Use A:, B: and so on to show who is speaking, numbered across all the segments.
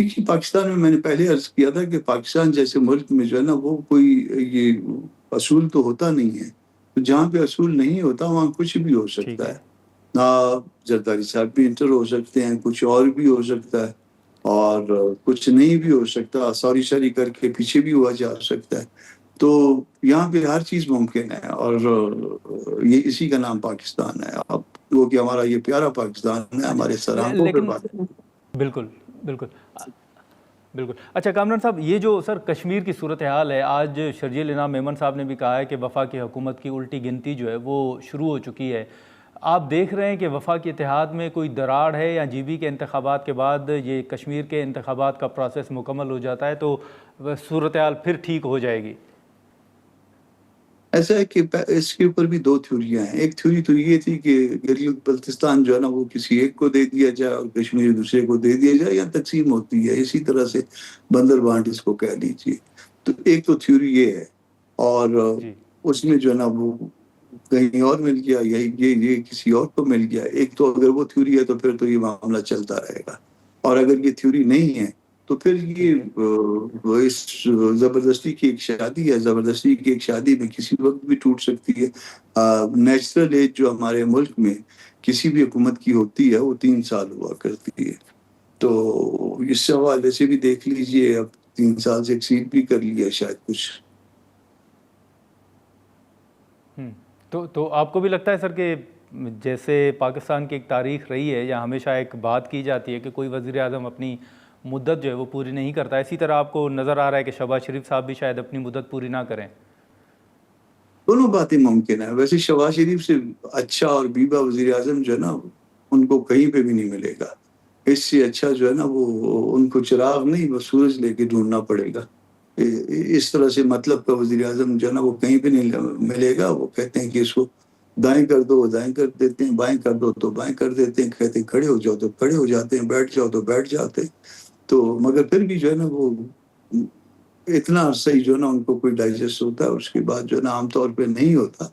A: دیکھیے پاکستان میں میں نے پہلے عرض کیا تھا کہ پاکستان جیسے ملک میں جو ہے نا وہ کوئی یہ اصول تو ہوتا نہیں ہے. تو جہاں پہ اصول نہیں ہوتا وہاں کچھ بھی ہو
B: ٹھیک
A: سکتا
B: ہے.
A: ہے. زرداری صاحب بھی انٹر ہو سکتے ہیں, کچھ اور بھی ہو سکتا ہے, اور کچھ نہیں بھی ہو سکتا, سوری کر کے پیچھے بھی ہوا جا سکتا ہے. تو یہاں پہ ہر چیز ممکن ہے, اور یہ اسی کا نام پاکستان ہے. اب وہ کہ ہمارا یہ پیارا پاکستان ہے,
B: اچھا
A: ہمارے سر آنکھوں پہ
B: لیکن
A: بات ہے.
B: بالکل بالکل بالکل. اچھا کامران صاحب, یہ جو سر کشمیر کی صورتحال ہے, آج شرجیل انعام میمن صاحب نے بھی کہا ہے کہ وفاقی حکومت کی الٹی گنتی جو ہے وہ شروع ہو چکی ہے. آپ دیکھ رہے ہیں کہ وفاقی اتحاد میں کوئی دراڑ ہے, یا جی بی کے انتخابات کے بعد یہ کشمیر کے انتخابات کا پروسیس مکمل ہو جاتا ہے تو صورتحال پھر ٹھیک ہو جائے گی؟
A: ایسا ہے کہ اس کے اوپر بھی دو تھیوریاں ہیں. ایک تھیوری تو یہ تھی کہ گلگت بلتستان جو ہے نا وہ کسی ایک کو دے دیا جائے اور کشمیر دوسرے کو دے دیا جائے, یا تقسیم ہوتی ہے اسی طرح سے بندر بانٹ اس کو کہہ لیجیے. تو ایک تو تھیوری یہ ہے, اور
B: جی
A: اس میں جو ہے نا وہ کہیں اور مل گیا, یہ کسی اور کو مل گیا. ایک تو اگر وہ تھیوری ہے تو پھر تو یہ معاملہ چلتا رہے گا, اور اگر یہ تھیوری نہیں ہے تو پھر
B: ٹھیک
A: یہ
B: ہے.
A: اس زبردستی کی ایک شادی ہے. زبردستی کی ایک شادی میں کسی وقت بھی ٹوٹ سکتی ہے. نیچرل ایج جو ہمارے ملک میں کسی بھی حکومت کی ہوتی ہے وہ 3 سال ہوا کرتی ہے. تو اس حوالے سے بھی دیکھ لیجئے, اب 3 سال سے ایکسیڈ بھی کر لیا شاید کچھ.
B: تو آپ کو بھی لگتا ہے سر کہ جیسے پاکستان کی ایک تاریخ رہی ہے یا ہمیشہ ایک بات کی جاتی ہے کہ کوئی وزیر اعظم اپنی مدت جو ہے وہ پوری نہیں کرتا, اسی طرح آپ کو نظر آ رہا ہے کہ شہباز شریف صاحب بھی شاید اپنی مدت پوری نہ کریں؟
A: دونوں باتیں ممکن ہیں. ویسے شہباز شریف سے اچھا اور بیبا وزیر اعظم جو ہے نا ان کو کہیں پہ بھی نہیں ملے گا. اس سے اچھا جو ہے نا وہ ان کو چراغ نہیں بس سورج لے کے ڈھونڈنا پڑے گا. اس طرح سے مطلب کا وزیر اعظم جو ہے نا وہ کہیں پہ نہیں ملے گا. وہ کہتے ہیں کہ اس کو دائیں کر دو وہ دائیں کر دیتے ہیں, بائیں کر دو تو بائیں کر دیتے ہیں, کہتے ہیں کھڑے ہو جاؤ تو کھڑے ہو جاتے ہیں, بیٹھ جاؤ تو بیٹھ جاتے ہیں. تو مگر پھر بھی جو ہے نا وہ اتنا عرصہ ہی جو ہے نا ان کو کوئی ڈائجسٹ ہوتا ہے, اس کے بعد جو ہے نا عام طور پہ نہیں ہوتا.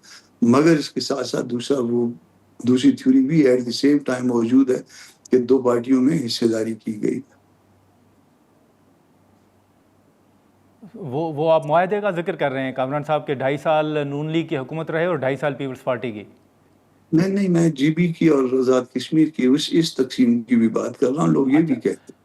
A: مگر اس کے ساتھ ساتھ دوسری تھیوری بھی ایٹ دی سیم ٹائم موجود ہے کہ 2 پارٹیوں میں حصہ داری کی گئی.
B: وہ آپ معاہدے کا ذکر کر رہے ہیں کامران صاحب کہ 2.5 سال نون لیگ کی حکومت رہے اور 2.5 سال پیپلز پارٹی کی؟
A: نہیں, میں جی بی کی اور آزاد کشمیر کی اس تقسیم کی بھی بات کر رہا ہوں. لوگ یہ بھی
B: اچھا
A: کہتے ہیں.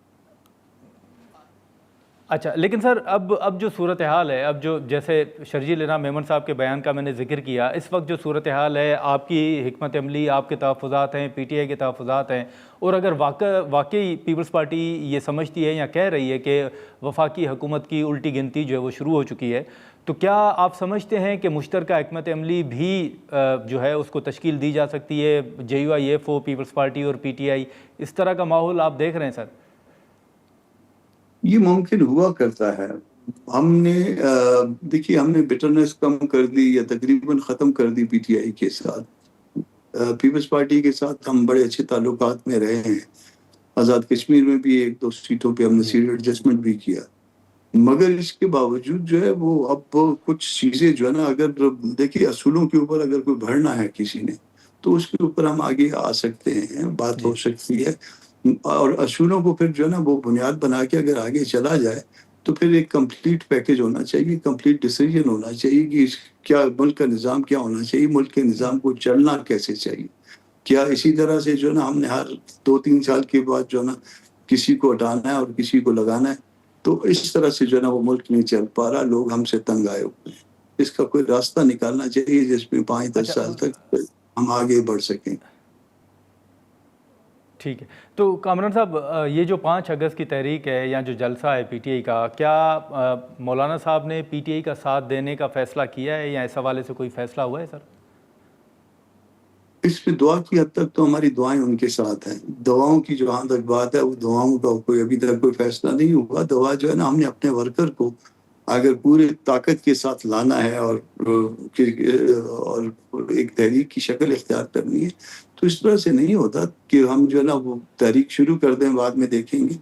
B: اچھا, لیکن سر اب جو صورتحال ہے, اب جو جیسے شرجیل انعام میمن صاحب کے بیان کا میں نے ذکر کیا, اس وقت جو صورتحال ہے آپ کی حکمت عملی, آپ کے تحفظات ہیں, پی ٹی آئی کے تحفظات ہیں, اور اگر واقعی پیپلز پارٹی یہ سمجھتی ہے یا کہہ رہی ہے کہ وفاقی حکومت کی الٹی گنتی جو ہے وہ شروع ہو چکی ہے, تو کیا آپ سمجھتے ہیں کہ مشترکہ حکمت عملی بھی جو ہے اس کو تشکیل دی جا سکتی ہے؟ جے یو آئی ایف او, پیپلز پارٹی اور پی ٹی آئی, اس طرح کا ماحول آپ دیکھ رہے ہیں سر؟
A: یہ ممکن ہوا کرتا ہے. ہم نے دیکھیے ہم نے بٹرنس کم کر دی یا تقریباً ختم کر دی پی ٹی آئی کے ساتھ. پیپلز پارٹی کے ساتھ ہم بڑے اچھے تعلقات میں رہے ہیں. آزاد کشمیر میں بھی 1-2 سیٹوں پہ ہم نے
B: جی
A: سیٹ ایڈجسٹمنٹ بھی کیا. مگر اس کے باوجود جو ہے وہ اب کچھ چیزیں جو ہے نا, اگر دیکھیے اصولوں کے اوپر اگر کوئی بڑھنا ہے کسی نے تو اس کے اوپر ہم آگے آ سکتے ہیں, بات
B: جی
A: ہو سکتی ہے. اور اصولوں کو پھر جو ہے نا وہ بنیاد بنا کے اگر آگے چلا جائے تو پھر ایک کمپلیٹ پیکج ہونا چاہیے, کمپلیٹ ڈیسیژن ہونا چاہیے کہ کیا ملک کا نظام کیا ہونا چاہیے, ملک کے نظام کو چلنا کیسے چاہیے. کیا اسی طرح سے جو ہے نا ہم نے ہر 2-3 سال کے بعد جو ہے نا کسی کو ہٹانا ہے اور کسی کو لگانا ہے, تو اس طرح سے جو ہے نا وہ ملک نہیں چل پا رہا. لوگ ہم سے تنگ آئے ہوئے ہیں. اس کا کوئی راستہ نکالنا چاہیے جس میں 5-10
B: اچھا
A: سال تک ہم آگے بڑھ سکیں.
B: ٹھیک ہے. تو کامران صاحب, یہ جو 5 اگست کی تحریک ہے یا جو جلسہ ہے پی ٹی آئی کا, کیا مولانا صاحب نے پی ٹی آئی کا ساتھ دینے کا فیصلہ کیا ہے یا اس حوالے سے کوئی فیصلہ ہوا ہے سر؟
A: اس میں دعا کی حد تک تو ہماری دعائیں ان کے ساتھ ہیں. دعاؤں کی جہاں تک بات ہے وہ دعاؤں کا کوئی ابھی تک کوئی فیصلہ نہیں ہوا. دعا جو ہے نا ہم نے اپنے ورکر کو اگر پورے طاقت کے ساتھ لانا ہے اور ایک تحریک کی شکل اختیار کرنی ہے تو اس طرح سے نہیں ہوتا کہ ہم جو ہے نا وہ تحریک شروع کر دیں بعد میں دیکھیں گے.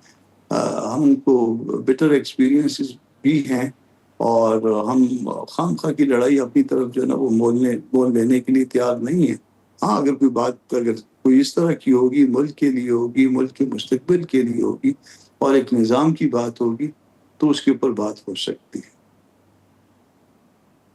A: ہم کو بیٹر ایکسپیرینسز بھی ہیں اور ہم خام خواہ کی لڑائی اپنی طرف جو ہے نا وہ مول لینے کے لیے تیار نہیں ہے. ہاں اگر کوئی بات اگر کوئی اس طرح کی ہوگی, ملک کے لیے ہوگی, ملک کے مستقبل کے لیے ہوگی, اور ایک نظام کی بات ہوگی تو اس کے اوپر بات ہو سکتی ہے.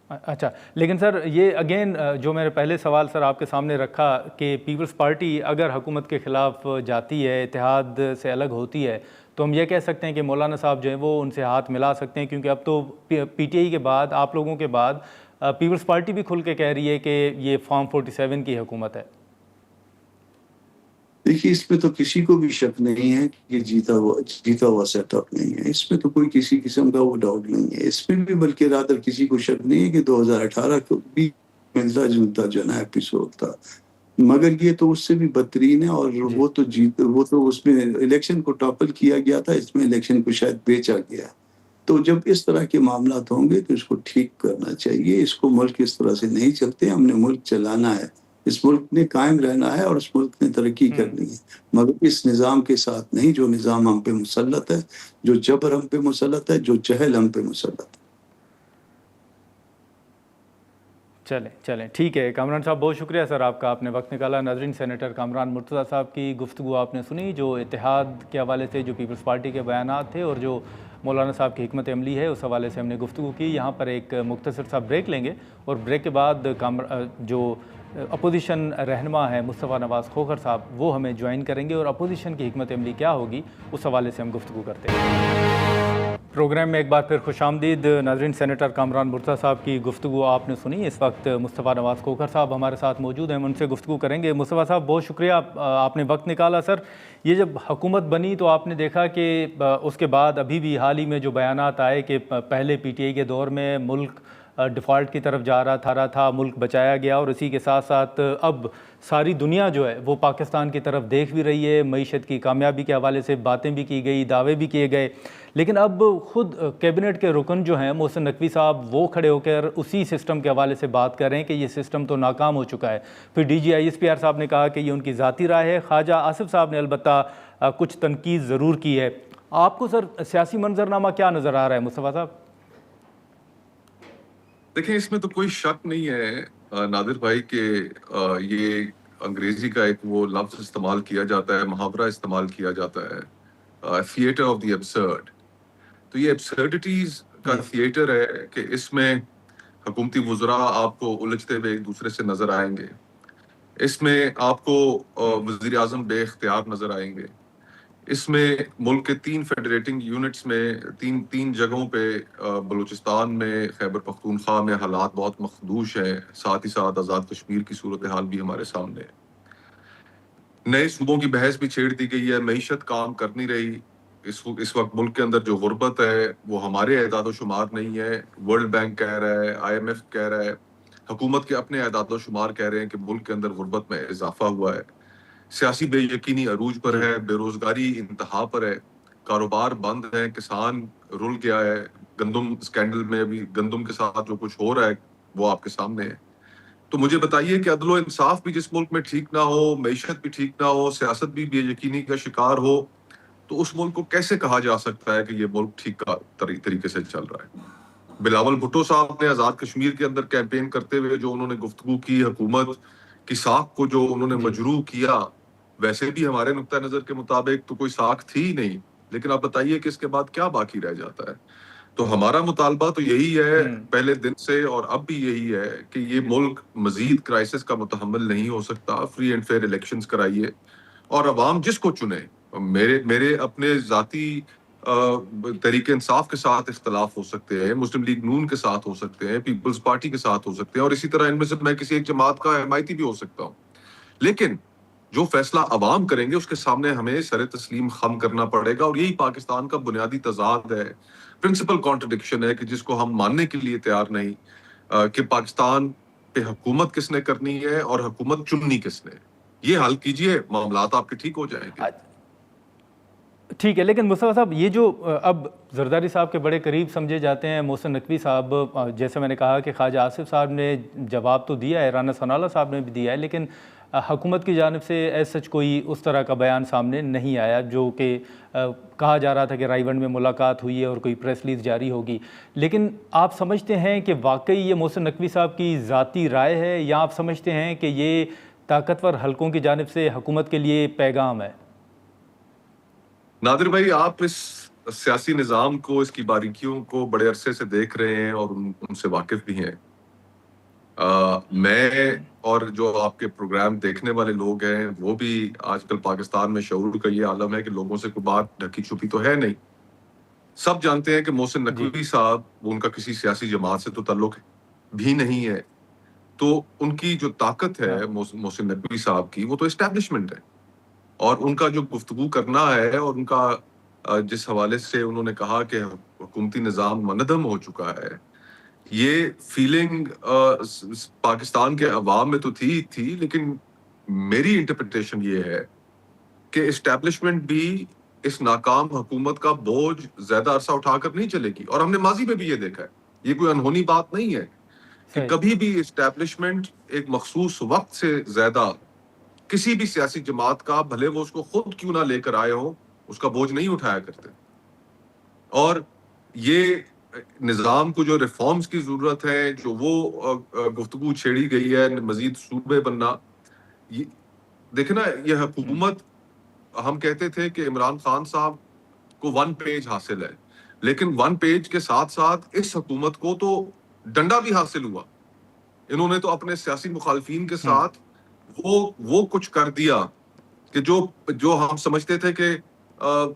B: اچھا، لیکن سر یہ اگین جو میں نے پہلے سوال سر آپ کے سامنے رکھا کہ پیپلز پارٹی اگر حکومت کے خلاف جاتی ہے، اتحاد سے الگ ہوتی ہے، تو ہم یہ کہہ سکتے ہیں کہ مولانا صاحب جو ہیں وہ ان سے ہاتھ ملا سکتے ہیں، کیونکہ اب تو پی ٹی آئی کے بعد آپ لوگوں کے بعد پیپلز پارٹی بھی کھل کے کہہ رہی ہے کہ یہ فارم 47 کی حکومت ہے.
A: دیکھیے اس میں تو کسی کو بھی شک نہیں ہے کہ جیتا ہوا سیٹ اپ نہیں ہے. اس میں تو کوئی کسی قسم کا وہ ڈاؤٹ نہیں ہے. اس میں بھی بلکہ رادر کسی کو شک نہیں ہے کہ 2018 کو بھی ملتا جلتا جو ہے نا ایپیسوڈ تھا، مگر یہ تو اس سے بھی بدترین ہے. اور
B: جی
A: وہ تو اس میں الیکشن کو ٹاپل کیا گیا تھا، اس میں الیکشن کو شاید بیچا گیا. تو جب اس طرح کے معاملات ہوں گے تو اس کو ٹھیک کرنا چاہیے. اس کو ملک اس طرح سے نہیں چلتے. ہم نے ملک چلانا ہے، اس ملک نے قائم رہنا ہے اور اس ملک نے ترقی کرنی ہے، مگر اس نظام کے ساتھ نہیں جو نظام ہم پہ مسلط ہے، جو جبر ہم پہ مسلط ہے، جو جہل ہم پہ مسلط ہے.
B: چلیں ٹھیک ہے. کامران صاحب بہت شکریہ سر آپ کا، آپ نے وقت نکالا. ناظرین، سینیٹر کامران مرتضیٰ صاحب کی گفتگو آپ نے سنی، جو اتحاد کے حوالے سے جو پیپلز پارٹی کے بیانات تھے اور جو مولانا صاحب کی حکمت عملی ہے اس حوالے سے ہم نے گفتگو کی. یہاں پر ایک مختصر سا بریک لیں گے اور بریک کے بعد جو اپوزیشن رہنما ہے مصطفیٰ نواز کھوکھر صاحب وہ ہمیں جوائن کریں گے اور اپوزیشن کی حکمت عملی کیا ہوگی اس حوالے سے ہم گفتگو کرتے ہیں. پروگرام میں ایک بار پھر خوش آمدید. ناظرین، سینیٹر کامران مرتضیٰ صاحب کی گفتگو آپ نے سنی. اس وقت مصطفیٰ نواز کھوکھر صاحب ہمارے ساتھ موجود ہیں، ہم ان سے گفتگو کریں گے. مصطفیٰ صاحب بہت شکریہ، آپ نے وقت نکالا. سر یہ جب حکومت بنی تو آپ نے دیکھا کہ اس کے بعد ابھی بھی حال ہی میں جو بیانات آئے کہ پہلے پی ٹی آئی کے دور میں ملک ڈیفالٹ کی طرف جا رہا تھا، ملک بچایا گیا، اور اسی کے ساتھ ساتھ اب ساری دنیا جو ہے وہ پاکستان کی طرف دیکھ بھی رہی ہے. معیشت کی کامیابی کے حوالے سے باتیں بھی کی گئی، دعوے بھی کیے گئے، لیکن اب خود کیبنٹ کے رکن جو ہیں محسن نقوی صاحب وہ کھڑے ہو کر اسی سسٹم کے حوالے سے بات کر رہے ہیں کہ یہ سسٹم تو ناکام ہو چکا ہے. پھر D G I S P R صاحب نے کہا کہ یہ ان کی ذاتی رائے ہے. خواجہ آصف صاحب نے البتہ کچھ تنقید ضرور کی ہے. آپ کو سر سیاسی منظرنامہ کیا نظر آ رہا ہے مصطفیٰ صاحب؟
C: دیکھیں اس میں تو کوئی شک نہیں ہے نادر بھائی کہ یہ انگریزی کا ایک وہ لفظ استعمال کیا جاتا ہے، محاورہ استعمال کیا جاتا ہے، تھیٹر آف دی ابسرڈ. تو یہ ابسرڈیٹیز کا تھیٹر ہے کہ اس میں حکومتی وزراء آپ کو الجھتے ہوئے ایک دوسرے سے نظر آئیں گے. اس میں آپ کو وزیر اعظم بے اختیار نظر آئیں گے. اس میں ملک کے 3 فیڈریٹنگ یونٹس میں تین جگہوں پہ بلوچستان میں، خیبر پختونخوا میں حالات بہت مخدوش ہیں. ساتھ ہی ساتھ آزاد کشمیر کی صورتحال بھی ہمارے سامنے ہے. نئے صوبوں کی بحث بھی چھیڑ دی گئی ہے. معیشت کام کر نہیں رہی. اس وقت ملک کے اندر جو غربت ہے وہ ہمارے اعداد و شمار نہیں ہے، ورلڈ بینک کہہ رہا ہے، آئی ایم ایف کہہ رہا ہے، حکومت کے اپنے اعداد و شمار کہہ رہے ہیں کہ ملک کے اندر غربت میں اضافہ ہوا ہے. سیاسی بے یقینی عروج پر ہے، بے روزگاری انتہا پر ہے، کاروبار بند ہے، کسان رل گیا ہے. گندم اسکینڈل میں ابھی گندم کے ساتھ جو کچھ ہو رہا ہے وہ آپ کے سامنے ہے. تو مجھے بتائیے کہ عدل و انصاف بھی جس ملک میں ٹھیک نہ ہو، معیشت بھی ٹھیک نہ ہو، سیاست بھی بے یقینی کا شکار ہو، تو اس ملک کو کیسے کہا جا سکتا ہے کہ یہ ملک ٹھیک طریقے سے چل رہا ہے؟ بلاول بھٹو صاحب نے آزاد کشمیر کے اندر کیمپین کرتے ہوئے جو انہوں نے گفتگو کی، حکومت کی ساکھ کو جو انہوں نے مجروح کیا، ویسے بھی ہمارے نقطہ نظر کے مطابق تو کوئی ساکھ تھی ہی نہیں. لیکن آپ بتائیے کہ اس کے بعد کیا باقی رہ جاتا ہے؟ تو ہمارا مطالبہ تو یہی ہے پہلے دن سے، اور اب بھی یہی ہے کہ یہ ملک مزید کرائسس کا متحمل نہیں ہو سکتا. فری اینڈ فیئر الیکشنز کرائیے اور عوام جس کو چنے. میرے اپنے ذاتی تحریک انصاف کے ساتھ اختلاف ہو سکتے ہیں، مسلم لیگ نون کے ساتھ ہو سکتے ہیں، پیپلز پارٹی کے ساتھ ہو سکتے ہیں، اور اسی طرح ان میں سے میں کسی ایک جماعت کا حمایتی بھی ہو سکتا ہوں. لیکن جو فیصلہ عوام کریں گے اس کے سامنے ہمیں سر تسلیم خم کرنا پڑے گا. اور یہی پاکستان کا بنیادی تضاد ہے، پرنسپل کانٹرڈکشن ہے کہ جس کو ہم ماننے کے لیے تیار نہیں کہ پاکستان پہ حکومت کس نے کرنی ہے اور حکومت چننی کس نے. یہ حل کیجئے، معاملات آپ کے ٹھیک ہو جائیں گے.
B: ٹھیک ہے، لیکن مصطفیٰ صاحب یہ جو اب زرداری صاحب کے بڑے قریب سمجھے جاتے ہیں محسن نقوی صاحب، جیسے میں نے کہا کہ خواجہ آصف صاحب نے جواب تو دیا ہے، رانا ثناءاللہ صاحب نے بھی دیا ہے، لیکن حکومت کی جانب سے ایز سچ کوئی اس طرح کا بیان سامنے نہیں آیا. جو کہ کہا جا رہا تھا کہ رائے ونڈ میں ملاقات ہوئی ہے اور کوئی پریس ریلیز جاری ہوگی. لیکن آپ سمجھتے ہیں کہ واقعی یہ محسن نقوی صاحب کی ذاتی رائے ہے، یا آپ سمجھتے ہیں کہ یہ طاقتور حلقوں کی جانب سے حکومت کے لیے پیغام ہے؟
C: نادر بھائی، آپ اس سیاسی نظام کو، اس کی باریکیوں کو بڑے عرصے سے دیکھ رہے ہیں اور ان سے واقف بھی ہیں. میں اور جو آپ کے پروگرام دیکھنے والے لوگ ہیں وہ بھی آج کل پاکستان میں شعور کا یہ عالم ہے کہ لوگوں سے کوئی بات ڈھکی چھپی تو ہے نہیں. سب جانتے ہیں کہ محسن
B: جی
C: نقوی صاحب، وہ ان کا کسی سیاسی جماعت سے تو تعلق بھی نہیں ہے. تو ان کی جو طاقت ہے
B: ہاں
C: محسن نقوی صاحب کی، وہ تو اسٹیبلشمنٹ ہے. اور ان کا جو گفتگو کرنا ہے اور ان کا جس حوالے سے انہوں نے کہا کہ حکومتی نظام منہدم ہو چکا ہے، یہ فیلنگ پاکستان کے عوام میں تو تھی، لیکن میری انٹرپریٹیشن یہ ہے کہ اسٹیبلشمنٹ بھی اس ناکام حکومت کا بوجھ زیادہ عرصہ اٹھا کر نہیں چلے گی. اور ہم نے ماضی میں بھی یہ دیکھا ہے، یہ کوئی انہونی بات نہیں ہے کہ
B: صحیح.
C: کبھی بھی اسٹیبلشمنٹ ایک مخصوص وقت سے زیادہ کسی بھی سیاسی جماعت کا، بھلے وہ اس کو خود کیوں نہ لے کر آئے ہوں، اس کا بوجھ نہیں اٹھایا کرتے. اور یہ نظام کو جو ریفارمز کی ضرورت ہے، جو وہ گفتگو چھیڑی گئی ہے مزید صوبے بننا، یہ دیکھیں نا، یہ حکومت، ہم کہتے تھے کہ عمران خان صاحب کو 1 پیج حاصل ہے، لیکن 1 پیج کے ساتھ ساتھ اس حکومت کو تو ڈنڈا بھی حاصل ہوا. انہوں نے تو اپنے سیاسی مخالفین کے ساتھ وہ کچھ کر دیا کہ جو ہم سمجھتے تھے کہ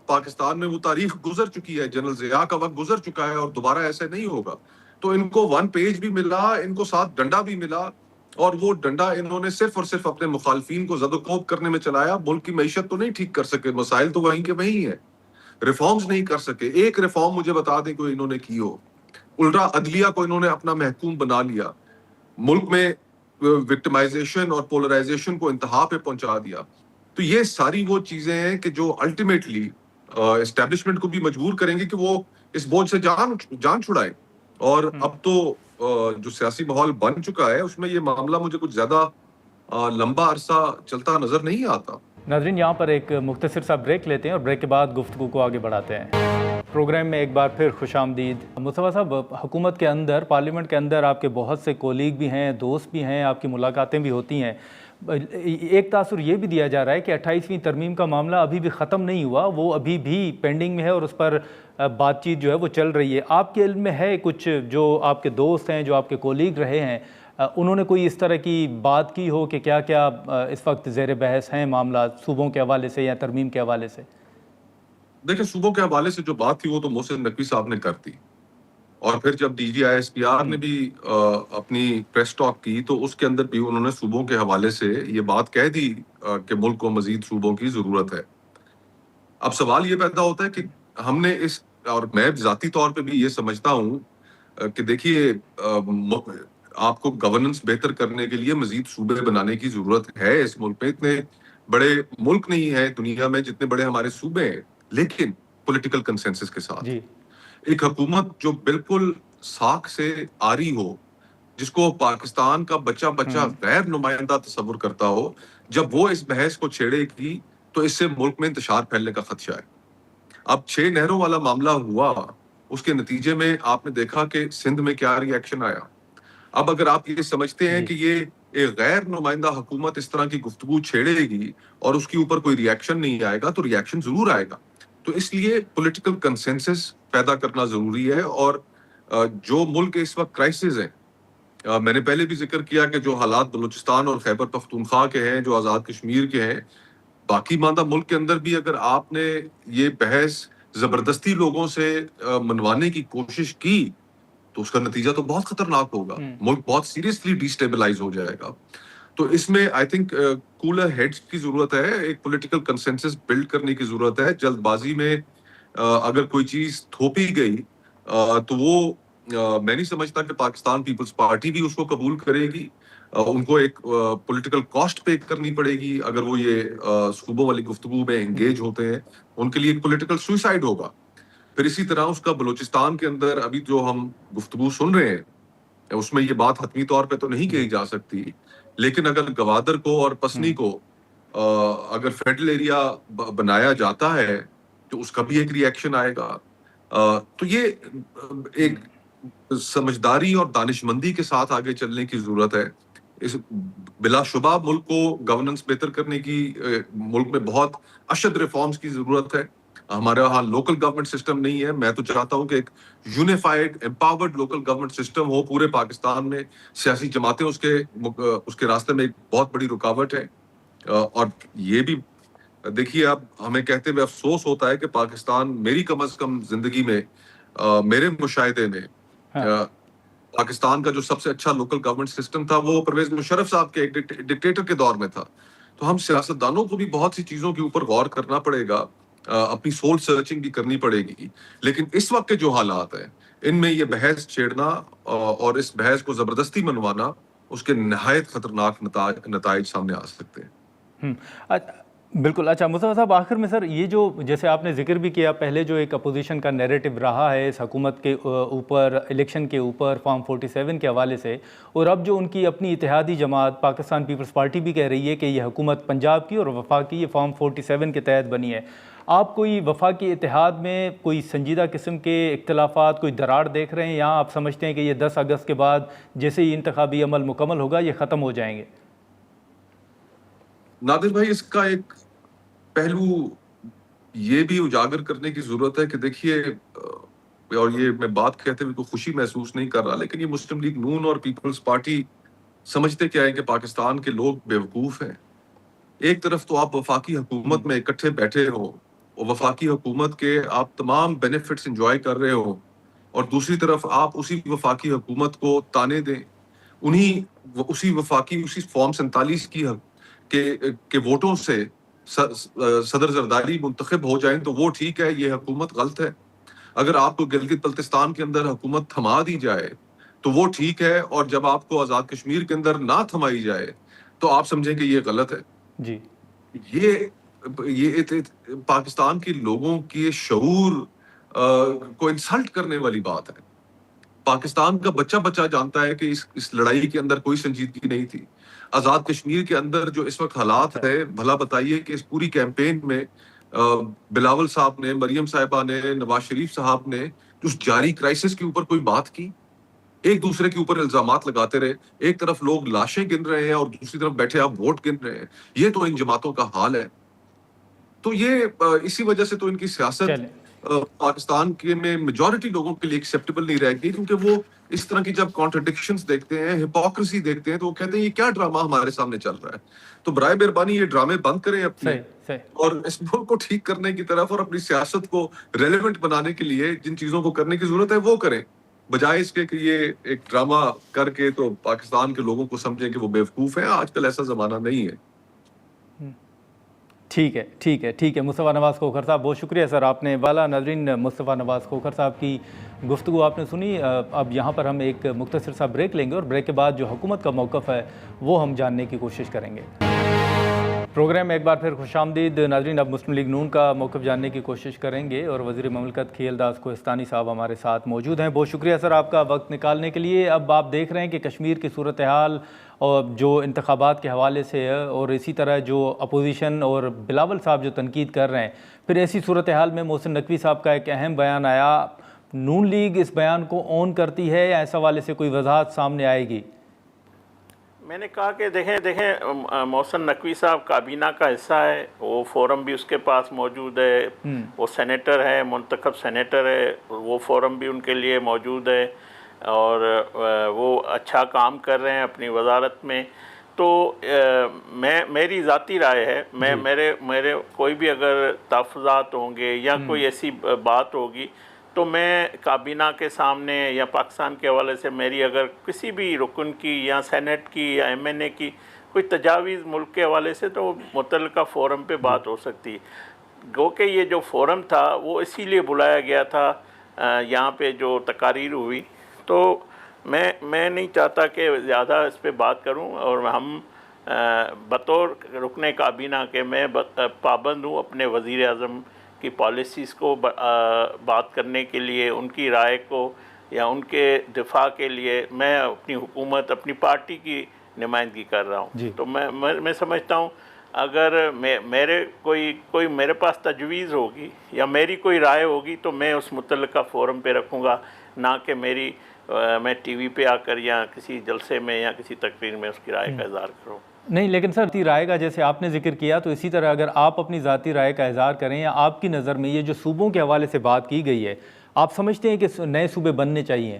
C: پاکستان میں وہ تاریخ گزر چکی ہے، جنرل ضیاء کا وقت گزر چکا ہے اور دوبارہ ایسے نہیں ہوگا. تو ان کو 1 پیج بھی ملا، ان کو ساتھ ڈنڈا بھی ملا، اور وہ ڈنڈا انہوں نے صرف اور صرف اپنے مخالفین کو زد و کوب کرنے میں چلایا. ملک کی معیشت تو نہیں ٹھیک کر سکے، مسائل تو وہیں کے وہیں ہیں، ریفارمز نہیں کر سکے. ایک ریفارم مجھے بتا دیں کوئی انہوں نے کی ہو. الٹا عدلیہ کو انہوں نے اپنا محکوم بنا لیا، ملک میں وکٹمائزیشن اور پولرائزیشن کو انتہا پہ پہنچا دیا. تو یہ ساری وہ چیزیں ہیں کہ جو الٹیمیٹلی اسٹیبلشمنٹ کو بھی مجبور کریں گے کہ وہ اس بوجھ سے جان چھڑائیں. اور اب تو جو سیاسی ماحول بن چکا ہے، اس میں یہ معاملہ مجھے کچھ زیادہ لمبا عرصہ چلتا نظر نہیں آتا.
B: ناظرین، یہاں پر ایک مختصر سا بریک لیتے ہیں اور بریک کے بعد گفتگو کو آگے بڑھاتے ہیں. پروگرام میں ایک بار پھر خوش آمدید. مصطفیٰ صاحب، حکومت کے اندر، پارلیمنٹ کے اندر آپ کے بہت سے کولیگ بھی ہیں، دوست بھی ہیں، آپ کی ملاقاتیں بھی ہوتی ہیں. ایک تاثر یہ بھی دیا جا رہا ہے کہ 28ویں ترمیم کا معاملہ ابھی بھی ختم نہیں ہوا، وہ ابھی بھی پینڈنگ میں ہے اور اس پر بات چیت جو ہے وہ چل رہی ہے. آپ کے علم میں ہے کچھ جو آپ کے دوست ہیں، جو آپ کے کولیگ رہے ہیں، انہوں نے کوئی اس طرح کی بات کی ہو کہ کیا کیا اس وقت زیر بحث ہیں معاملات صوبوں کے حوالے سے یا ترمیم کے حوالے سے؟
C: دیکھیں، صوبوں کے حوالے سے جو بات تھی وہ تو محسن نقوی صاحب نے کر دی، اور پھر جب D G I S P R نے بھی اپنی پریس ٹاک کی تو اس کے اندر بھی انہوں نے صوبوں کے حوالے سے یہ بات کہہ دی کہ ملک کو مزید صوبوں کی ضرورت ہے. اب سوال یہ پیدا ہوتا ہے کہ ہم نے اور میں ذاتی طور پہ بھی یہ سمجھتا ہوں کہ دیکھیے، آپ کو گورننس بہتر کرنے کے لیے مزید صوبے بنانے کی ضرورت ہے. اس ملک میں اتنے بڑے ملک نہیں ہے دنیا میں جتنے بڑے ہمارے صوبے ہیں، لیکن پولیٹیکل کنسنسس کے ساتھ
B: جی
C: ایک حکومت جو بالکل ساکھ سے آری ہو، جس کو پاکستان کا بچہ غیر نمائندہ تصور کرتا ہو، جب وہ اس بحث کو چھیڑے گی تو اس سے ملک میں انتشار پھیلنے کا خدشہ ہے. اب 6 نہروں والا معاملہ ہوا، اس کے نتیجے میں آپ نے دیکھا کہ سندھ میں کیا ری ایکشن آیا. اب اگر آپ یہ سمجھتے ہیں
B: جی
C: کہ یہ ایک غیر نمائندہ حکومت اس طرح کی گفتگو چھیڑے گی اور اس کے اوپر کوئی ری ایکشن نہیں آئے گا، تو ری ایکشن ضرور آئے گا. تو اس لیے پولیٹیکل کنسنسس پیدا کرنا ضروری ہے. اور جو ملک اس وقت کرائسس ہیں، میں نے پہلے بھی ذکر کیا کہ جو حالات بلوچستان اور خیبر پختونخوا کے ہیں، جو آزاد کشمیر کے ہیں، باقی ماندہ ملک کے اندر بھی اگر آپ نے یہ بحث زبردستی لوگوں سے منوانے کی کوشش کی تو اس کا نتیجہ تو بہت خطرناک ہوگا. ملک بہت سیریسلی ڈیسٹیبلائز ہو جائے گا. تو اس میں آئی تھنک کولر ہیڈز کی ضرورت ہے، ایک پولیٹیکل کنسنسس بلڈ کرنے کی ضرورت ہے. جلد بازی میں اگر کوئی چیز تھوپی گئی تو وہ میں نہیں سمجھتا کہ پاکستان پیپلز پارٹی بھی اس کو قبول کرے گی. ان کو ایک پولیٹیکل کاسٹ پے کرنی پڑے گی اگر وہ یہ صوبوں والی گفتگو میں انگیج ہوتے ہیں. ان کے لیے ایک پولیٹیکل سوئسائڈ ہوگا. پھر اسی طرح اس کا بلوچستان کے اندر ابھی جو ہم گفتگو سن رہے ہیں، اس میں یہ بات حتمی طور پہ تو نہیں کہی جا سکتی، لیکن اگر گوادر کو اور پسنی کو اگر فیڈرل ایریا بنایا جاتا ہے تو اس کا بھی ایک ری ایکشن آئے گا. تو یہ ایک سمجھداری اور دانش مندی کے ساتھ آگے چلنے کی ضرورت ہے. اس بلا شبہ ملک کو گورننس بہتر کرنے کی، ملک میں بہت اشد ریفارمز کی ضرورت ہے. ہمارے وہاں لوکل گورنمنٹ سسٹم نہیں ہے. میں تو چاہتا ہوں کہ ایک unified empowered local government system ہو پورے پاکستان میں. سیاسی جماعتیں اس کے راستے میں ایک بہت بڑی رکاوٹ ہے. اور یہ بھی دیکھیے اب ہمیں کہتے ہوئے افسوس ہوتا ہے کہ پاکستان میری کم از کم زندگی میں میرے مشاہدے میں پاکستان کا جو سب سے اچھا لوکل گورنمنٹ سسٹم تھا وہ پرویز مشرف صاحب کے ایک ڈکٹیٹر کے دور میں تھا. تو ہم سیاستدانوں کو بھی بہت سی چیزوں کے اوپر غور کرنا پڑے گا, اپنی سول سرچنگ بھی کرنی پڑے گی. لیکن اس وقت کے جو حالات ہیں ان میں یہ بحث چھیڑنا اور اس بحث کو زبردستی منوانا, اس کے نہایت خطرناک نتائج سامنے آ سکتے ہیں.
B: بالکل. اچھا مصطفیٰ صاحب, آخر میں سر یہ جو جیسے آپ نے ذکر بھی کیا پہلے جو ایک اپوزیشن کا نیریٹو رہا ہے اس حکومت کے اوپر, الیکشن کے اوپر, فارم 47 کے حوالے سے, اور اب جو ان کی اپنی اتحادی جماعت پاکستان پیپلز پارٹی بھی کہہ رہی ہے کہ یہ حکومت پنجاب کی اور وفاقی یہ فارم 47 کے تحت بنی ہے, آپ کوئی وفاقی اتحاد میں کوئی سنجیدہ قسم کے اختلافات, کوئی دراڑ دیکھ رہے ہیں, یا آپ سمجھتے ہیں کہ یہ 10 اگست کے بعد جیسے ہی انتخابی عمل مکمل ہوگا یہ ختم ہو جائیں گے؟
C: نادر بھائی, اس کا ایک پہلو یہ بھی اجاگر کرنے کی ضرورت ہے کہ دیکھیے, اور یہ میں بات کہتے ہوئے کوئی خوشی محسوس نہیں کر رہا, لیکن یہ مسلم لیگ نون اور پیپلز پارٹی سمجھتے کیا ہے کہ پاکستان کے لوگ بیوقوف ہیں. ایک طرف تو آپ وفاقی حکومت میں اکٹھے بیٹھے ہو اور وفاقی حکومت کے آپ تمام بینیفٹس انجوائے کر رہے ہو, اور دوسری طرف آپ اسی وفاقی حکومت کو تانے دیں, اسی وفاقی اسی فارم 47 کے ووٹوں سے صدر زرداری منتخب ہو جائیں تو وہ ٹھیک ہے, یہ حکومت غلط ہے. اگر آپ کو گلگت بلتستان کے اندر حکومت تھما دی جائے تو وہ ٹھیک ہے, اور جب آپ کو آزاد کشمیر کے اندر نہ تھمائی جائے تو آپ سمجھیں کہ یہ غلط ہے.
B: جی,
C: یہ پاکستان کے لوگوں کے شعور کو انسلٹ کرنے والی بات ہے. پاکستان کا بچہ جانتا ہے کہ اس لڑائی کے اندر کوئی سنجیدگی نہیں تھی. آزاد کشمیر کے اندر جو اس وقت حالات ہے, بھلا بتائیے کہ اس پوری کیمپین میں بلاول صاحب نے, مریم صاحبہ نے, نواز شریف صاحب نے اس جاری کرائسس کے اوپر کوئی بات کی؟ ایک دوسرے کے اوپر الزامات لگاتے رہے. ایک طرف لوگ لاشیں گن رہے ہیں اور دوسری طرف بیٹھے آپ ووٹ گن رہے ہیں. یہ تو ان جماعتوں کا حال ہے. تو یہ اسی وجہ سے تو ان کی سیاست پاکستان کے میں میجورٹی لوگوں کے لیے ایکسیپٹیبل نہیں رہ گئی, کیونکہ وہ اس طرح کی جب کانٹرڈکشنز دیکھتے ہیں, ہپوکریسی دیکھتے ہیں, تو وہ کہتے ہیں یہ کیا ڈرامہ ہمارے سامنے چل رہا ہے. تو برائے مہربانی یہ ڈرامے بند کریں اپنے, اور اس ملک کو ٹھیک کرنے کی طرف اور اپنی سیاست کو ریلیونٹ بنانے کے لیے جن چیزوں کو کرنے کی ضرورت ہے وہ کریں, بجائے اس کے کہ یہ ایک ڈرامہ کر کے تو پاکستان کے لوگوں کو سمجھیں کہ وہ بیوقوف ہیں. آج کل ایسا زمانہ نہیں ہے.
B: ٹھیک ہے مصطفیٰ نواز کھوکھر صاحب, بہت شکریہ سر آپ نے. والا ناظرین, مصطفیٰ نواز کھوکھر صاحب کی گفتگو آپ نے سنی. اب یہاں پر ہم ایک مختصر سا بریک لیں گے, اور بریک کے بعد جو حکومت کا موقف ہے وہ ہم جاننے کی کوشش کریں گے. پروگرام میں ایک بار پھر خوش آمدید ناظرین. اب مسلم لیگ نون کا موقف جاننے کی کوشش کریں گے, اور وزیر مملکت کھیل داس کوہستانی صاحب ہمارے ساتھ موجود ہیں. بہت شکریہ سر آپ کا وقت نکالنے کے لیے. اب آپ دیکھ رہے ہیں کہ کشمیر کی صورتحال اور جو انتخابات کے حوالے سے ہے, اور اسی طرح جو اپوزیشن اور بلاول صاحب جو تنقید کر رہے ہیں, پھر ایسی صورتحال میں محسن نقوی صاحب کا ایک اہم بیان آیا. نون لیگ اس بیان کو اون کرتی ہے یا اس حوالے سے کوئی وضاحت سامنے آئے گی؟
D: میں نے کہا کہ دیکھیں محسن نقوی صاحب کابینہ کا حصہ ہے, وہ فورم بھی اس کے پاس موجود ہے, وہ سینیٹر ہے, منتخب سینیٹر ہے, وہ فورم بھی ان کے لیے موجود ہے, اور وہ اچھا کام کر رہے ہیں اپنی وزارت میں. تو میری ذاتی رائے ہے, میرے کوئی بھی اگر تحفظات ہوں گے یا کوئی ایسی بات ہوگی تو میں کابینہ کے سامنے یا پاکستان کے حوالے سے میری اگر کسی بھی رکن کی یا سینٹ کی یا ایم این اے کی کوئی تجاویز ملک کے حوالے سے, تو متعلقہ فورم پہ بات ہو سکتی ہے. گو کہ یہ جو فورم تھا وہ اسی لیے بلایا گیا تھا, یہاں پہ جو تقاریر ہوئی, تو میں نہیں چاہتا کہ زیادہ اس پہ بات کروں, اور ہم بطور رکن کابینہ کے میں پابند ہوں اپنے وزیر اعظم کی پالیسیز کو بات کرنے کے لیے, ان کی رائے کو یا ان کے دفاع کے لیے میں اپنی حکومت, اپنی پارٹی کی نمائندگی کر رہا ہوں. تو میں سمجھتا ہوں اگر کوئی میرے پاس تجویز ہوگی یا میری کوئی رائے ہوگی تو میں اس متعلقہ فورم پہ رکھوں گا, نہ کہ میں ٹی وی پہ آ کر یا کسی جلسے میں یا کسی تقریر میں اس کی رائے کا اظہار کروں.
B: نہیں لیکن سر ذاتی رائے کا جیسے آپ نے ذکر کیا تو اسی طرح اگر آپ اپنی ذاتی رائے کا اظہار کریں یا آپ کی نظر میں یہ جو صوبوں کے حوالے سے بات کی گئی ہے آپ سمجھتے ہیں کہ نئے صوبے بننے چاہیے؟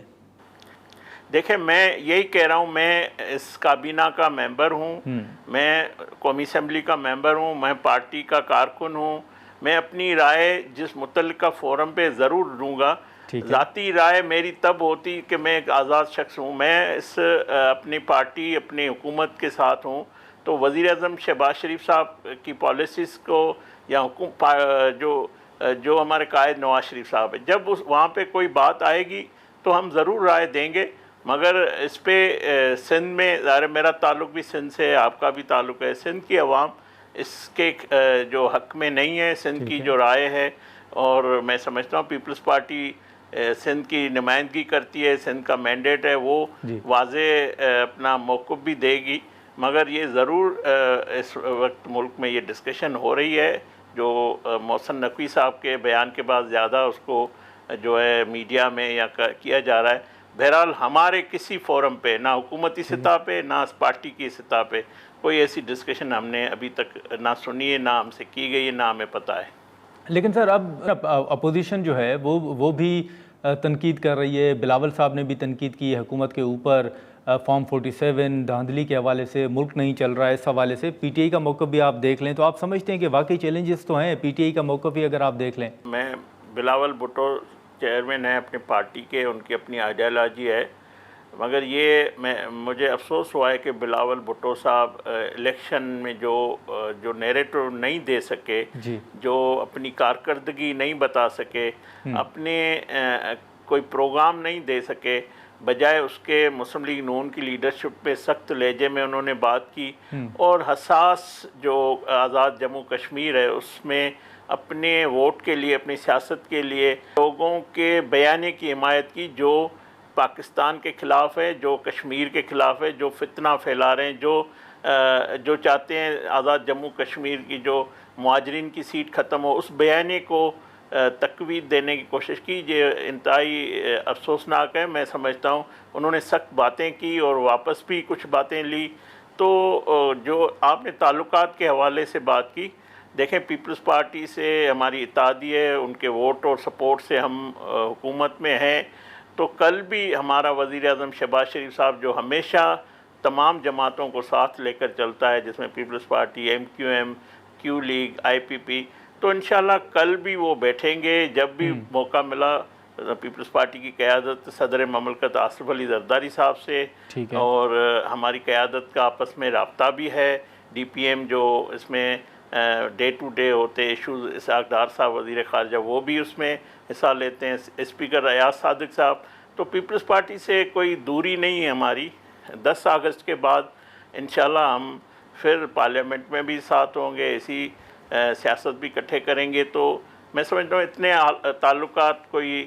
D: دیکھیں میں یہی کہہ رہا ہوں، میں اس کابینہ کا ممبر ہوں، میں قومی اسمبلی کا ممبر ہوں، میں پارٹی کا کارکن ہوں، میں اپنی رائے جس متعلقہ فورم پہ ضرور دوں گا۔ ذاتی رائے میری تب ہوتی کہ میں ایک آزاد شخص ہوں، میں اس اپنی پارٹی اپنی حکومت کے ساتھ ہوں، تو وزیر اعظم شہباز شریف صاحب کی پالیسیز کو یا جو ہمارے قائد نواز شریف صاحب ہے، جب وہاں پہ کوئی بات آئے گی تو ہم ضرور رائے دیں گے، مگر اس پہ سندھ میں ظاہر میرا تعلق بھی سندھ سے ہے، آپ کا بھی تعلق ہے، سندھ کی عوام اس کے جو حق میں نہیں ہے، سندھ کی جو رائے ہے، اور میں سمجھتا ہوں پیپلز پارٹی سندھ کی نمائندگی کرتی ہے، سندھ کا مینڈیٹ ہے، وہ واضح اپنا موقف بھی دے گی، مگر یہ ضرور اس وقت ملک میں یہ ڈسکشن ہو رہی ہے جو محسن نقوی صاحب کے بیان کے بعد زیادہ اس کو جو ہے میڈیا میں یا کیا جا رہا ہے۔ بہرحال ہمارے کسی فورم پہ نہ حکومتی سطح پہ نہ پارٹی کی سطح پہ کوئی ایسی ڈسکشن ہم نے ابھی تک نہ سنی ہے، نہ ہم سے کی گئی ہے، نہ ہمیں پتہ ہے۔
B: لیکن سر اب اپوزیشن جو ہے وہ بھی تنقید کر رہی ہے، بلاول صاحب نے بھی تنقید کی ہے حکومت کے اوپر، فارم 47 دھاندلی کے حوالے سے ملک نہیں چل رہا ہے، اس حوالے سے پی ٹی آئی کا موقف بھی آپ دیکھ لیں تو آپ سمجھتے ہیں کہ واقعی چیلنجز تو ہیں، پی ٹی آئی کا موقف بھی اگر آپ دیکھ لیں؟
D: میں بلاول بھٹو چیئرمین ہیں اپنی پارٹی کے، ان کی اپنی آئیڈیالوجی ہے، مگر یہ مجھے افسوس ہوا ہے کہ بلاول بھٹو صاحب الیکشن میں جو نیریٹو نہیں دے سکے، جو اپنی کارکردگی نہیں بتا سکے، اپنے کوئی پروگرام نہیں دے سکے، بجائے اس کے مسلم لیگ نون کی لیڈرشپ پہ سخت لہجے میں انہوں نے بات کی، اور حساس جو آزاد جموں کشمیر ہے اس میں اپنے ووٹ کے لیے، اپنی سیاست کے لیے لوگوں کے بیانے کی حمایت کی جو پاکستان کے خلاف ہے، جو کشمیر کے خلاف ہے، جو فتنہ پھیلا رہے ہیں، جو چاہتے ہیں آزاد جموں کشمیر کی جو مہاجرین کی سیٹ ختم ہو، اس بیانے کو تقویت دینے کی کوشش کی۔ یہ انتہائی افسوسناک ہے، میں سمجھتا ہوں انہوں نے سخت باتیں کی اور واپس بھی کچھ باتیں لی۔ تو جو آپ نے تعلقات کے حوالے سے بات کی، دیکھیں پیپلز پارٹی سے ہماری اتحادی ہے، ان کے ووٹ اور سپورٹ سے ہم حکومت میں ہیں، تو کل بھی ہمارا وزیر اعظم شہباز شریف صاحب جو ہمیشہ تمام جماعتوں کو ساتھ لے کر چلتا ہے، جس میں Peoples Party, M Q M, Q League, I P P, تو انشاءاللہ کل بھی وہ بیٹھیں گے جب بھی موقع ملا۔ پیپلز پارٹی کی قیادت صدر مملکت آصف علی زرداری صاحب سے اور ہماری قیادت کا آپس میں رابطہ بھی ہے، ڈی پی ایم جو اس میں ڈے ٹو ڈے ہوتے ایشوز، اسحاق ڈار صاحب وزیر خارجہ وہ بھی اس میں حصہ لیتے ہیں، اسپیکر ریاض صادق صاحب، تو پیپلز پارٹی سے کوئی دوری نہیں ہے ہماری۔ 10 اگست کے بعد انشاءاللہ ہم پھر پارلیمنٹ میں بھی ساتھ ہوں گے، اسی سیاست بھی اکٹھے کریں گے، تو میں سمجھتا ہوں اتنے تعلقات کوئی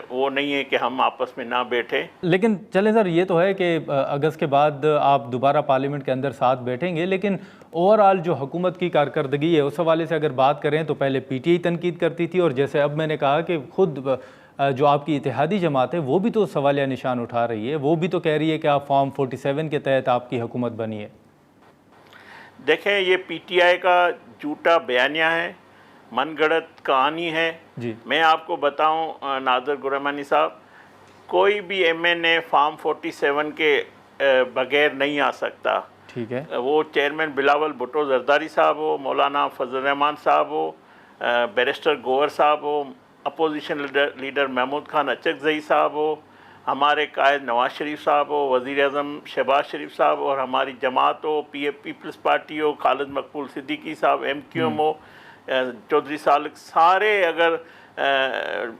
D: وہ نہیں ہے کہ ہم آپس میں نہ بیٹھیں۔
B: لیکن چلیں سر، یہ تو ہے کہ اگست کے بعد آپ دوبارہ پارلیمنٹ کے اندر ساتھ بیٹھیں گے، لیکن اوورآل جو حکومت کی کارکردگی ہے اس حوالے سے اگر بات کریں تو پہلے پی ٹی آئی تنقید کرتی تھی، اور جیسے اب میں نے کہا کہ خود جو آپ کی اتحادی جماعت ہے وہ بھی تو سوالیہ نشان اٹھا رہی ہے، وہ بھی تو کہہ رہی ہے کہ آپ فارم 47 کے تحت آپ کی حکومت بنی ہے۔
D: دیکھیں یہ پی ٹی آئی کا جھوٹا بیانیہ ہے، من گھڑت کہانی ہے۔ میں آپ کو بتاؤں نادر گرامانی صاحب، کوئی بھی ایم این اے فارم 47 کے بغیر نہیں آ سکتا،
B: ٹھیک ہے،
D: وہ چیئرمین بلاول بھٹو زرداری صاحب ہو، مولانا فضل الرحمان صاحب ہو، بیرسٹر گوہر صاحب ہو، اپوزیشن لیڈر محمود خان اچکزئی صاحب ہو، ہمارے قائد نواز شریف صاحب ہو، وزیر اعظم شہباز شریف صاحب اور ہماری جماعت ہو، پیپلز پارٹی ہو، خالد مقبول صدیقی صاحب، ایم کیو ایم ہو، چودھری سالک، سارے اگر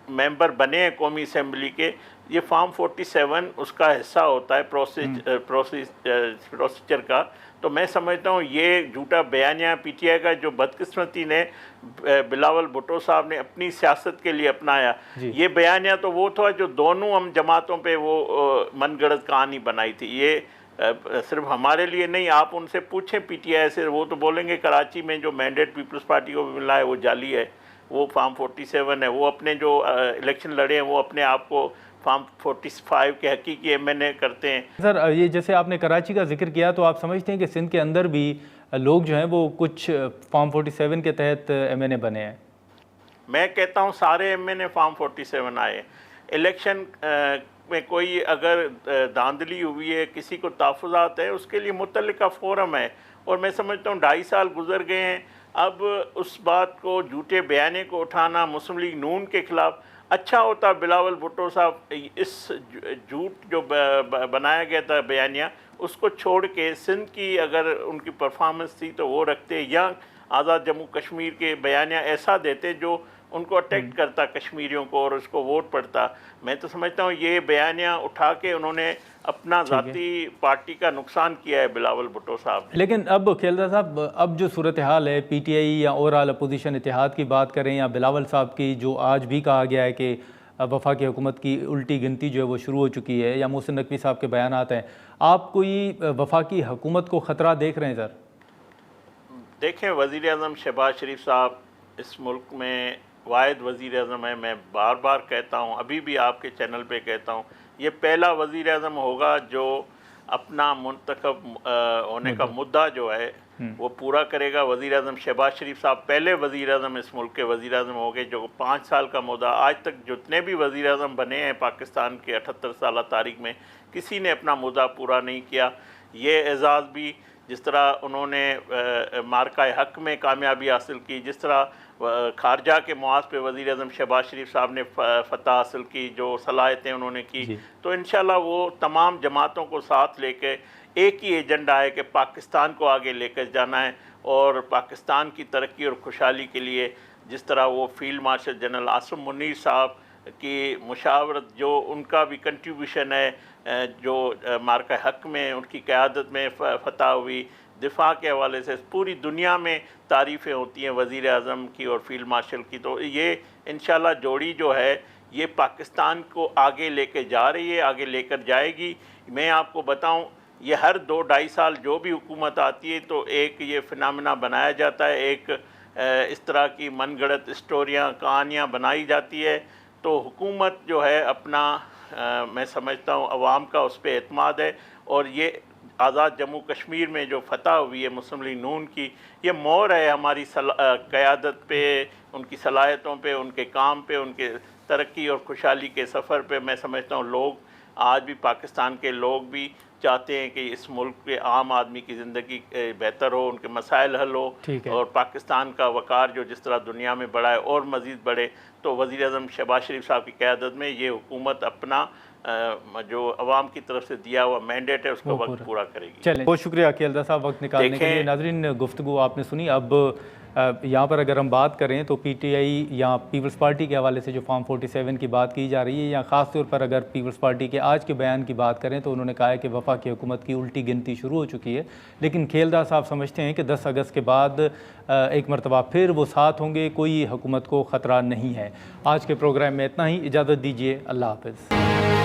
D: ممبر بنے ہیں قومی اسمبلی کے، یہ فارم 47 اس کا حصہ ہوتا ہے پروسیجر کا۔ تو میں سمجھتا ہوں یہ جھوٹا بیانیہ پی ٹی آئی کا جو بدقسمتی نے بلاول بھٹو صاحب نے اپنی سیاست کے لیے اپنایا، یہ بیانیہ تو وہ تھا جو دونوں ہم جماعتوں پہ وہ من گھڑت کہانی بنائی تھی۔ یہ صرف ہمارے لیے نہیں، آپ ان سے پوچھیں پی ٹی آئی سے، وہ تو بولیں گے کراچی میں جو مینڈیٹ پیپلز پارٹی کو ملا ہے وہ جعلی ہے، وہ فارم 47 ہے، وہ اپنے جو الیکشن لڑے ہیں وہ اپنے آپ کو فارم 45 کے حقیقی MNA کرتے ہیں.
B: سر یہ جیسے آپ نے کراچی کا ذکر کیا تو آپ سمجھتے ہیں کہ سندھ کے اندر بھی لوگ جو ہیں وہ کچھ فارم 47 کے تحت MNA بنے ہیں؟
D: میں کہتا ہوں سارے MNA فارم 47 آئے. الیکشن میں کوئی اگر دھاندلی ہوئی ہے، کسی کو تحفظات ہے، اس کے لیے متعلقہ فورم ہے. اور میں سمجھتا ہوں 2.5 سال گزر گئے ہیں. اب اس بات کو، جھوٹے بیانے کو اٹھانا مسلم لیگ نون کے خلاف، اچھا ہوتا بلاول بھٹو صاحب اس جھوٹ جو بنایا گیا تھا بیانیہ، اس کو چھوڑ کے سندھ کی اگر ان کی پرفارمنس تھی تو وہ رکھتے، یا آزاد جموں کشمیر کے بیانیہ ایسا دیتے جو ان کو اٹیکٹ کرتا کشمیریوں کو اور اس کو ووٹ پڑتا. میں تو سمجھتا ہوں یہ بیانیہ اٹھا کے انہوں نے اپنا ذاتی پارٹی کا نقصان کیا ہے بلاول بھٹو صاحب.
B: لیکن اب کھیلدہ صاحب، اب جو صورتحال ہے PTI یا اوورآل اپوزیشن اتحاد کی بات کریں یا بلاول صاحب کی، جو آج بھی کہا گیا ہے کہ وفاقی حکومت کی الٹی گنتی جو ہے وہ شروع ہو چکی ہے، یا محسن نقوی صاحب کے بیانات ہیں، آپ کوئی وفاقی حکومت کو خطرہ دیکھ رہے ہیں سر؟
D: دیکھیں، وزیر اعظم شہباز شریف صاحب اس ملک میں واحد وزیر اعظم ہے. میں بار بار کہتا ہوں، ابھی بھی آپ کے چینل پہ کہتا ہوں، یہ پہلا وزیر اعظم ہوگا جو اپنا منتخب ہونے کا مدعا جو ہے وہ پورا کرے گا. وزیر اعظم شہباز شریف صاحب پہلے وزیر اعظم اس ملک کے وزیر اعظم ہو گئے جو 5 سال کا مدعا، آج تک جتنے بھی وزیر اعظم بنے ہیں پاکستان کے 78 سالہ تاریخ میں، کسی نے اپنا مدعا پورا نہیں کیا. یہ اعزاز بھی جس طرح انہوں نے مارکہ حق میں کامیابی حاصل کی، جس طرح خارجہ کے محاذ پہ وزیر اعظم شہباز شریف صاحب نے فتح حاصل کی، جو صلاحیتیں انہوں نے کی، تو انشاءاللہ وہ تمام جماعتوں کو ساتھ لے کے ایک ہی ایجنڈا ہے کہ پاکستان کو آگے لے کر جانا ہے، اور پاکستان کی ترقی اور خوشحالی کے لیے جس طرح وہ field marshal general Asim Munir صاحب کی مشاورت، جو ان کا بھی کنٹریبیوشن ہے، جو مارکہ حق میں ان کی قیادت میں فتح ہوئی، دفاع کے حوالے سے پوری دنیا میں تعریفیں ہوتی ہیں وزیر اعظم کی اور فیلڈ مارشل کی. تو یہ انشاءاللہ جوڑی جو ہے یہ پاکستان کو آگے لے کے جا رہی ہے، آگے لے کر جائے گی. میں آپ کو بتاؤں، یہ ہر 2-2.5 سال جو بھی حکومت آتی ہے تو ایک یہ فنامنا بنایا جاتا ہے، ایک اس طرح کی من گھڑت اسٹوریاں، کہانیاں بنائی جاتی ہے. تو حکومت جو ہے اپنا، میں سمجھتا ہوں عوام کا اس پہ اعتماد ہے، اور یہ آزاد جموں کشمیر میں جو فتح ہوئی ہے مسلم لیگ نون کی، یہ مور ہے ہماری قیادت پہ، ان کی صلاحیتوں پہ، ان کے کام پہ، ان کے ترقی اور خوشحالی کے سفر پہ. میں سمجھتا ہوں لوگ آج بھی، پاکستان کے لوگ بھی چاہتے ہیں کہ اس ملک کے عام آدمی کی زندگی بہتر ہو، ان کے مسائل حل ہو، اور پاکستان کا وقار جو جس طرح دنیا میں بڑھا ہے اور مزید بڑھے. تو وزیر اعظم شہباز شریف صاحب کی قیادت میں یہ حکومت اپنا جو عوام کی طرف سے دیا ہوا مینڈیٹ ہے اس کا وقت پورا کرے گی.
B: چلیں، بہت شکریہ کھیلدہ صاحب وقت نکالنے کے لیے. ناظرین، گفتگو آپ نے سنی. اب یہاں پر اگر ہم بات کریں تو PTI یا پیپلز پارٹی کے حوالے سے جو فارم 47 کی بات کی جا رہی ہے، یا خاص طور پر اگر پیپلز پارٹی کے آج کے بیان کی بات کریں تو انہوں نے کہا ہے کہ وفاقی حکومت کی الٹی گنتی شروع ہو چکی ہے. لیکن کھیلدہ صاحب سمجھتے ہیں کہ 10 اگست کے بعد ایک مرتبہ پھر وہ ساتھ ہوں گے، کوئی حکومت کو خطرہ نہیں ہے. آج کے پروگرام میں اتنا ہی. اجازت دیجیے، اللہ حافظ.